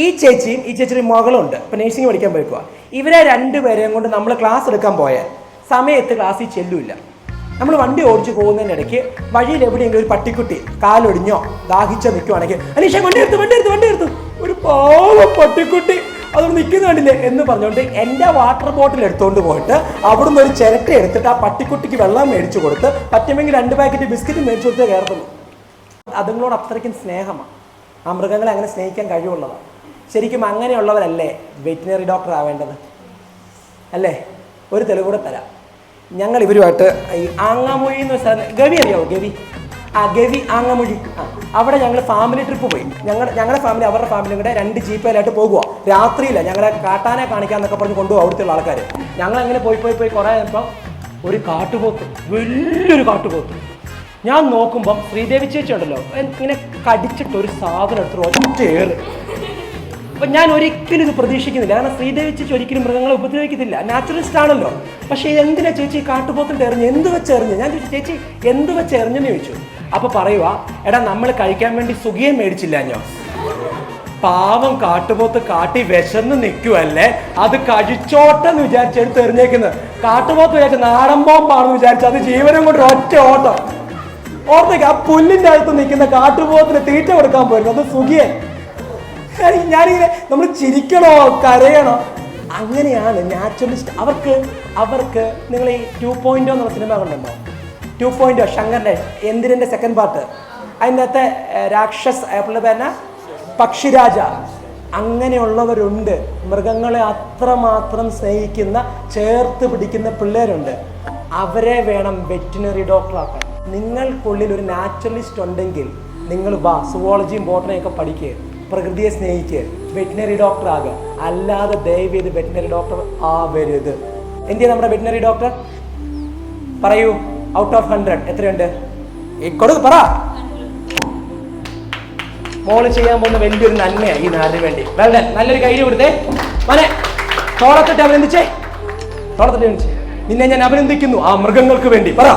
ഈ ചേച്ചിയുടെ മകളുണ്ട്. ഇപ്പം നേഴ്സിംഗ് പഠിക്കാൻ പോയിക്കുക. ഇവരെ രണ്ടുപേരെയും കൊണ്ട് നമ്മൾ ക്ലാസ് എടുക്കാൻ പോയാൽ സമയത്ത് ക്ലാസ്സിൽ ചെല്ലില്ല. നമ്മൾ വണ്ടി ഓടിച്ച് പോകുന്നതിനിടയ്ക്ക് വഴിയിൽ എവിടെയെങ്കിലും ഒരു പട്ടിക്കുട്ടി കാലൊടിഞ്ഞോ ദാഹിച്ചോ നിൽക്കുവാണെങ്കിൽ അനീഷ വണ്ടി എടുത്തു ഒരു പാവം പട്ടിക്കുട്ടി അതോട് നിൽക്കുന്ന കണ്ടില്ലേ എന്ന് പറഞ്ഞുകൊണ്ട് എൻ്റെ വാട്ടർ ബോട്ടിൽ എടുത്തുകൊണ്ട് പോയിട്ട് അവിടുന്ന് ഒരു ചിരട്ട എടുത്തിട്ട് ആ പട്ടിക്കുട്ടിക്ക് വെള്ളം മേടിച്ചു കൊടുത്ത് പറ്റുമെങ്കിൽ 2 പാക്കറ്റ് ബിസ്ക്കറ്റ് മേടിച്ചു കൊടുത്തേ കയറത്തുള്ളൂ. അതുങ്ങളോട് അത്രയ്ക്കും സ്നേഹമാണ്. ആ മൃഗങ്ങളെ അങ്ങനെ സ്നേഹിക്കാൻ കഴിവുള്ളതാണ്. ശരിക്കും അങ്ങനെയുള്ളവരല്ലേ വെറ്റിനറി ഡോക്ടർ ആവേണ്ടത് അല്ലേ? ഒരു തെളിവ് കൂടെ തരാം. ഞങ്ങൾ ഇവരുമായിട്ട് ഈ ആങ്ങാമൊഴി എന്ന് വെച്ചാൽ ഗവി അറിയാമോ? ഗവി ആങ്ങാമൊഴി. അവിടെ ഞങ്ങൾ ഫാമിലി ട്രിപ്പ് പോയി. ഞങ്ങളുടെ ഫാമിലി അവരുടെ ഫാമിലിയും കൂടെ 2 ജീപ്പയിലായിട്ട് പോകുക. രാത്രിയില്ല, ഞങ്ങളെ കാട്ടാനെ കാണിക്കാന്നൊക്കെ പറഞ്ഞ് കൊണ്ടുപോകും അവിടുത്തെ ആൾക്കാർ. ഞങ്ങളങ്ങനെ പോയി കുറേ കഴിഞ്ഞപ്പോൾ ഒരു കാട്ടുപോത്ത്, വലിയൊരു കാട്ടുപോത്ത്. ഞാൻ നോക്കുമ്പം ശ്രീദേവി ചേച്ചി ഉണ്ടല്ലോ, ഇങ്ങനെ കടിച്ചിട്ട് ഒരു സാധനം എടുത്തിട്ട് ഒറ്റ ഏറ്. അപ്പം ഞാൻ ഒരിക്കലും ഇത് പ്രതീക്ഷിക്കുന്നില്ല. കാരണം ശ്രീദേവി ചേച്ചി ഒരിക്കലും മൃഗങ്ങളെ ഉപദ്രവിക്കത്തില്ല, നാച്ചുറലിസ്റ്റ് ആണല്ലോ. പക്ഷേ എന്തിനാ ചേച്ചി കാട്ടുപോത്തിട്ട് എറിഞ്ഞ്, എന്ത് വെച്ചെറിഞ്ഞ്? ഞാൻ ചോദിച്ചു, ചേച്ചി എന്ത് വെച്ചെറിഞ്ഞെന്ന് ചോദിച്ചു. അപ്പോൾ പറയുക, എടാ നമ്മൾ കഴിക്കാൻ വേണ്ടി സുഖിയം മേടിച്ചില്ല ഞാൻ. പാവം കാട്ടുപോത്ത് കാട്ടി വിശന്ന് നിൽക്കുവല്ലേ, അത് കഴിച്ചോട്ടെന്ന് വിചാരിച്ചെടുത്ത് എറിഞ്ഞേക്കുന്നത്. കാട്ടുപോത്ത് വിചാരിച്ച നാടൻ ബോംബാണെന്ന് വിചാരിച്ചു അത് ജീവനം കൊണ്ട് ഒറ്റ ഓട്ടം. ഓർത്തേക്ക് ആ പുല്ലിൻ്റെ അകത്ത് നിൽക്കുന്ന കാട്ടുപോത്തിന് തീറ്റ കൊടുക്കാൻ പോയിരുന്നു, അത് സുഖിയൻ. ഞാനിങ്ങനെ നമ്മൾ ചിരിക്കണോ കരയണോ? അങ്ങനെയാണ് നാച്ചുറലിസ്റ്റ്. അവർക്ക് നിങ്ങൾ ഈ 2.0 എന്നുള്ള സിനിമ കണ്ടുണ്ടോ? 2.0 ശങ്കറിൻ്റെ എന്തിരൻ്റെ സെക്കൻഡ് പാർട്ട്. അതിനകത്തെ രാക്ഷസ് പേന പക്ഷിരാജ. അങ്ങനെയുള്ളവരുണ്ട്. മൃഗങ്ങളെ അത്രമാത്രം സ്നേഹിക്കുന്ന ചേർത്ത് പിടിക്കുന്ന പിള്ളേരുണ്ട്. അവരെ വേണം വെറ്റിനറി ഡോക്ടറാക്കാൻ. നിങ്ങൾക്കുള്ളിൽ ഒരു നാച്ചുറലിസ്റ്റ് ഉണ്ടെങ്കിൽ നിങ്ങൾ സുവോളജിയും ബോട്ടണിയൊക്കെ പഠിക്കുക, പ്രകൃതിയെ സ്നേഹിക്കുക, വെറ്റിനറി ഡോക്ടർ ആകുക. അല്ലാതെ ദയവ് ചെയ്ത് വെറ്റിനറി ഡോക്ടർ ആവരുത്. എന്തിനാ നമ്മുടെ വെറ്റിനറി ഡോക്ടർ? പറയൂ, ഔട്ട് ഓഫ് 100 എത്രയുണ്ട്? പറ. മോള് ചെയ്യാൻ പോകുന്ന വലിയൊരു നന്മയാണ് ഈ നാടിന് വേണ്ടി. Well done. നല്ലൊരു കൈ കൊടുത്തേ മോനെ. തോളത്തിട്ട് അഭിനന്ദിച്ചേ. നിന്നെ ഞാൻ അഭിനന്ദിക്കുന്നു ആ മൃഗങ്ങൾക്ക് വേണ്ടി. പറ.